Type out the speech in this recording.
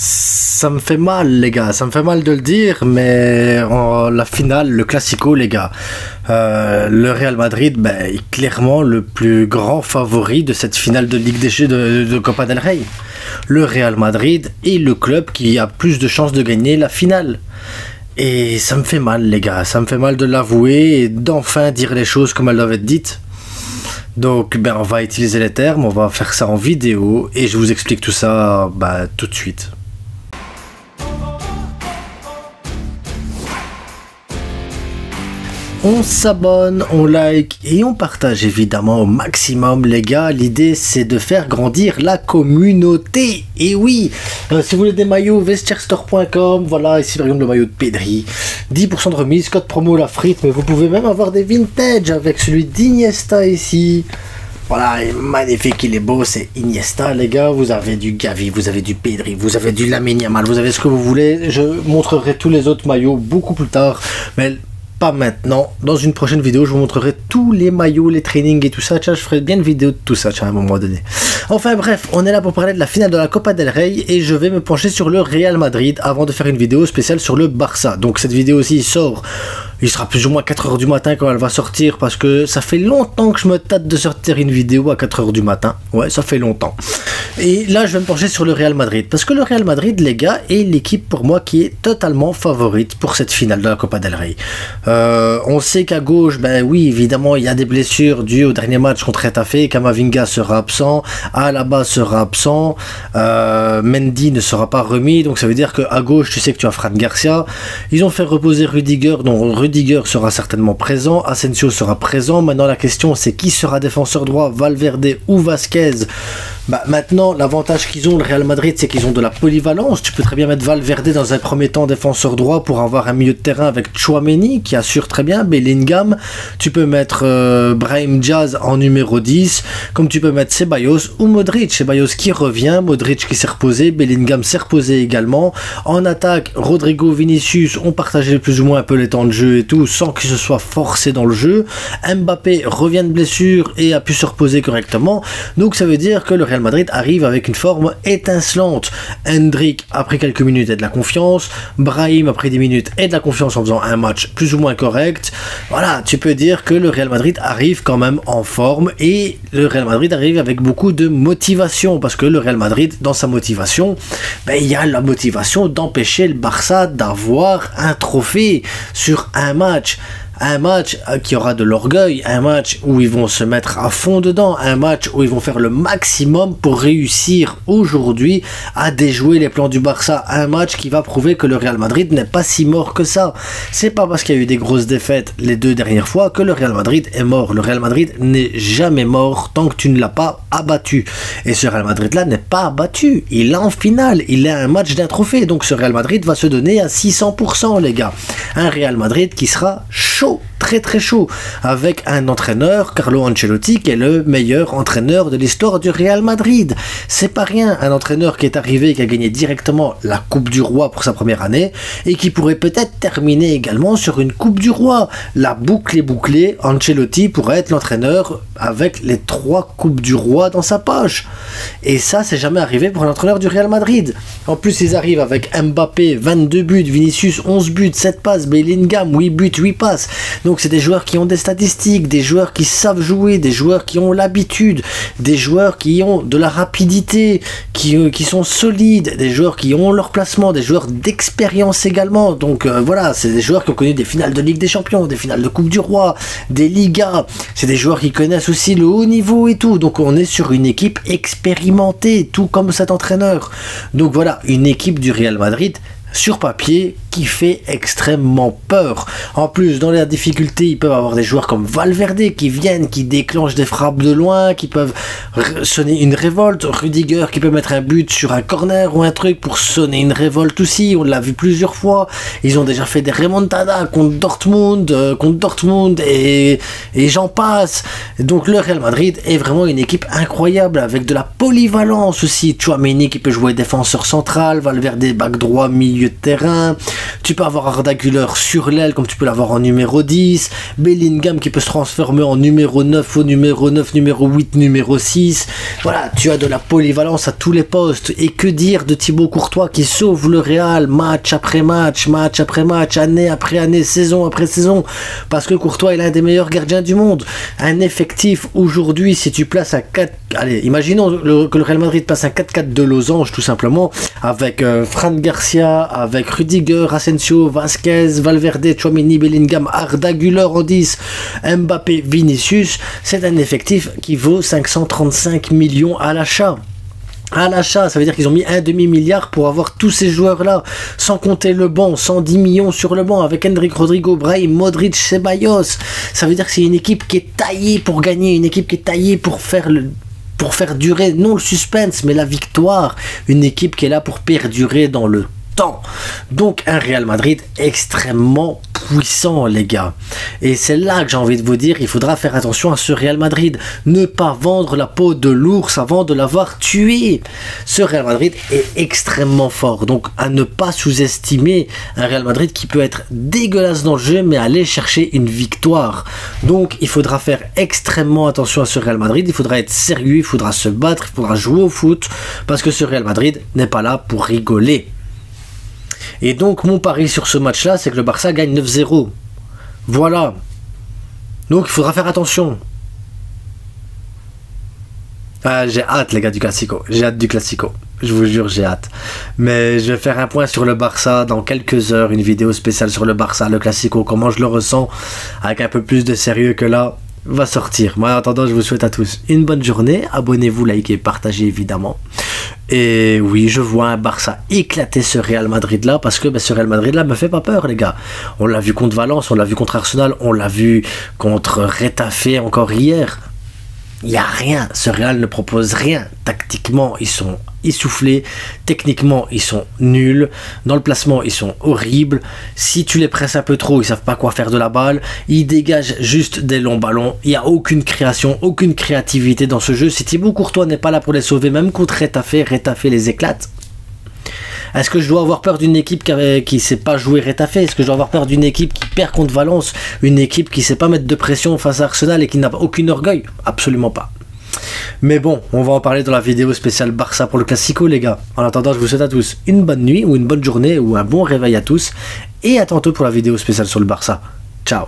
Ça me fait mal, les gars, ça me fait mal de le dire, mais en la finale, le Classico, les gars, le Real Madrid est clairement le plus grand favori de cette finale de Ligue des Champions de Copa del Rey. Le Real Madrid est le club qui a plus de chances de gagner la finale. Et ça me fait mal, les gars, ça me fait mal de l'avouer et d'enfin dire les choses comme elles doivent être dites. Donc on va utiliser les termes, on va faire ça en vidéo et je vous explique tout ça tout de suite. On s'abonne, on like et on partage évidemment au maximum, les gars. L'idée c'est de faire grandir la communauté. Et oui, si vous voulez des maillots, vestiairestore.com. Voilà, ici par exemple le maillot de Pedri, 10% de remise, code promo la frite. Mais vous pouvez même avoir des vintage avec celui d'Iniesta ici. Voilà, il est magnifique, il est beau, c'est Iniesta, les gars. Vous avez du Gavi, vous avez du Pedri, vous avez du Lamine Yamal, vous avez ce que vous voulez. Je montrerai tous les autres maillots beaucoup plus tard, mais pas maintenant. Dans une prochaine vidéo, je vous montrerai tous les maillots, les trainings et tout ça. Tiens, je ferai bien une vidéo de tout ça, tiens, à un moment donné. Enfin bref, on est là pour parler de la finale de la Copa del Rey et je vais me pencher sur le Real Madrid avant de faire une vidéo spéciale sur le Barça. Donc cette vidéo aussi sort, il sera plus ou moins 4 h du matin quand elle va sortir parce que ça fait longtemps que je me tâte de sortir une vidéo à 4 h du matin. Ouais, ça fait longtemps. Et là, je vais me pencher sur le Real Madrid parce que le Real Madrid, les gars, est l'équipe pour moi qui est totalement favorite pour cette finale de la Copa del Rey. On sait qu'à gauche, oui, évidemment, il y a des blessures dues au dernier match contre Getafe. Camavinga sera absent, Alaba sera absent, Mendy ne sera pas remis, donc ça veut dire qu'à gauche, tu sais que tu as Fran Garcia. Ils ont fait reposer Rudiger, donc Rudiger sera certainement présent, Asensio sera présent. Maintenant, la question, c'est qui sera défenseur droit, Valverde ou Vasquez? Maintenant, l'avantage qu'ils ont, le Real Madrid, c'est qu'ils ont de la polyvalence. Tu peux très bien mettre Valverde dans un premier temps défenseur droit pour avoir un milieu de terrain avec Tchouaméni qui assure très bien, Bellingham. Tu peux mettre Brahim Diaz en numéro 10, comme tu peux mettre Ceballos ou Modric. Ceballos qui revient, Modric qui s'est reposé, Bellingham s'est reposé également. En attaque, Rodrigo, Vinicius ont partagé plus ou moins un peu les temps de jeu et tout, sans qu'ils se soient forcés dans le jeu. Mbappé revient de blessure et a pu se reposer correctement. Donc ça veut dire que le Real Madrid arrive avec une forme étincelante. Hendrik après quelques minutes et de la confiance, Brahim après 10 minutes et de la confiance en faisant un match plus ou moins correct. Voilà, tu peux dire que le Real Madrid arrive quand même en forme et le Real Madrid arrive avec beaucoup de motivation parce que le Real Madrid, dans sa motivation, il y a la motivation d'empêcher le Barça d'avoir un trophée sur un match. Un match qui aura de l'orgueil, un match où ils vont se mettre à fond dedans, un match où ils vont faire le maximum pour réussir aujourd'hui à déjouer les plans du Barça, un match qui va prouver que le Real Madrid n'est pas si mort que ça. C'est pas parce qu'il y a eu des grosses défaites les 2 dernières fois que le Real Madrid est mort. Le Real Madrid n'est jamais mort tant que tu ne l'as pas abattu. Et ce Real Madrid là n'est pas abattu, il est en finale, il est à un match d'un trophée, donc ce Real Madrid va se donner à 600% les gars. Un Real Madrid qui sera chaud, très très chaud, avec un entraîneur, Carlo Ancelotti, qui est le meilleur entraîneur de l'histoire du Real Madrid. C'est pas rien, un entraîneur qui est arrivé, qui a gagné directement la Coupe du Roi pour sa première année, et qui pourrait peut-être terminer également sur une Coupe du Roi. La boucle est bouclée, Ancelotti pourrait être l'entraîneur avec les 3 Coupes du Roi dans sa poche. Et ça, c'est jamais arrivé pour un entraîneur du Real Madrid. En plus, ils arrivent avec Mbappé, 22 buts, Vinicius, 11 buts, 7 passes, Bellingham, 8 buts, 8 passes. Donc c'est des joueurs qui ont des statistiques, des joueurs qui savent jouer, des joueurs qui ont l'habitude, des joueurs qui ont de la rapidité, qui sont solides, des joueurs qui ont leur placement, des joueurs d'expérience également. Donc voilà, c'est des joueurs qui ont connu des finales de Ligue des Champions, des finales de Coupe du Roi, des Ligas. C'est des joueurs qui connaissent aussi le haut niveau et tout. Donc on est sur une équipe expérimentée, tout comme cet entraîneur. Donc voilà, une équipe du Real Madrid sur papier qui fait extrêmement peur. En plus, dans les difficultés, ils peuvent avoir des joueurs comme Valverde qui viennent, qui déclenchent des frappes de loin, qui peuvent sonner une révolte. Rudiger qui peut mettre un but sur un corner ou un truc pour sonner une révolte aussi. On l'a vu plusieurs fois. Ils ont déjà fait des remontadas contre Dortmund et j'en passe. Donc le Real Madrid est vraiment une équipe incroyable avec de la polyvalence aussi. Tchouaméni qui peut jouer défenseur central, Valverde back droit, milieu milieu de terrain. Tu peux avoir Arda Güler sur l'aile comme tu peux l'avoir en numéro 10. Bellingham qui peut se transformer en numéro 9 au numéro 9, numéro 8, numéro 6. Voilà, tu as de la polyvalence à tous les postes. Et que dire de Thibaut Courtois qui sauve le Real match après match, match après match, année après année, saison après saison. Parce que Courtois est l'un des meilleurs gardiens du monde. Un effectif aujourd'hui, si tu places à 4... Allez, imaginons que le Real Madrid passe un 4-4 de losange tout simplement, avec Fran Garcia, avec Rudiger, Asensio, Vasquez, Valverde, Tchouaméni, Bellingham, Arda Güler en 10, Mbappé, Vinicius. C'est un effectif qui vaut 535 millions à l'achat. À l'achat, ça veut dire qu'ils ont mis un demi-milliard pour avoir tous ces joueurs-là, sans compter le banc, 110 millions sur le banc, avec Endrick, Rodrigo, Brahim, Modric, Ceballos. Ça veut dire que c'est une équipe qui est taillée pour gagner, une équipe qui est taillée pour faire durer, non le suspense, mais la victoire. Une équipe qui est là pour perdurer dans le temps. Donc un Real Madrid extrêmement puissant, les gars. Et c'est là que j'ai envie de vous dire, il faudra faire attention à ce Real Madrid. Ne pas vendre la peau de l'ours avant de l'avoir tué. Ce Real Madrid est extrêmement fort. Donc à ne pas sous-estimer un Real Madrid qui peut être dégueulasse dans le jeu, mais aller chercher une victoire. Donc il faudra faire extrêmement attention à ce Real Madrid. Il faudra être sérieux, il faudra se battre, il faudra jouer au foot. Parce que ce Real Madrid n'est pas là pour rigoler. Et donc mon pari sur ce match là, c'est que le Barça gagne 9-0. Voilà. Donc il faudra faire attention. J'ai hâte les gars du Classico. J'ai hâte du Classico. Je vous jure, j'ai hâte. Mais je vais faire un point sur le Barça dans quelques heures. Une vidéo spéciale sur le Barça, le Classico. Comment je le ressens avec un peu plus de sérieux que là va sortir. Moi en attendant, je vous souhaite à tous une bonne journée. Abonnez-vous, likez, partagez évidemment. Et oui, je vois un Barça éclater ce Real Madrid là, parce que ce Real Madrid là me fait pas peur, les gars. On l'a vu contre Valence, on l'a vu contre Arsenal, on l'a vu contre Retafe encore hier. Il n'y a rien, ce Real ne propose rien. Tactiquement, ils sont essoufflés. Techniquement, ils sont nuls. Dans le placement, ils sont horribles. Si tu les presses un peu trop, ils savent pas quoi faire de la balle. Ils dégagent juste des longs ballons. Il n'y a aucune création, aucune créativité dans ce jeu. Si Thibaut Courtois n'est pas là pour les sauver, même contre Retafe les éclate. Est-ce que je dois avoir peur d'une équipe qui ne sait pas jouer Retafe? Est-ce que je dois avoir peur d'une équipe qui perd contre Valence? Une équipe qui ne sait pas mettre de pression face à Arsenal et qui n'a aucun orgueil? Absolument pas. Mais bon, on va en parler dans la vidéo spéciale Barça pour le Classico, les gars. En attendant, je vous souhaite à tous une bonne nuit ou une bonne journée ou un bon réveil à tous. Et à tantôt pour la vidéo spéciale sur le Barça. Ciao.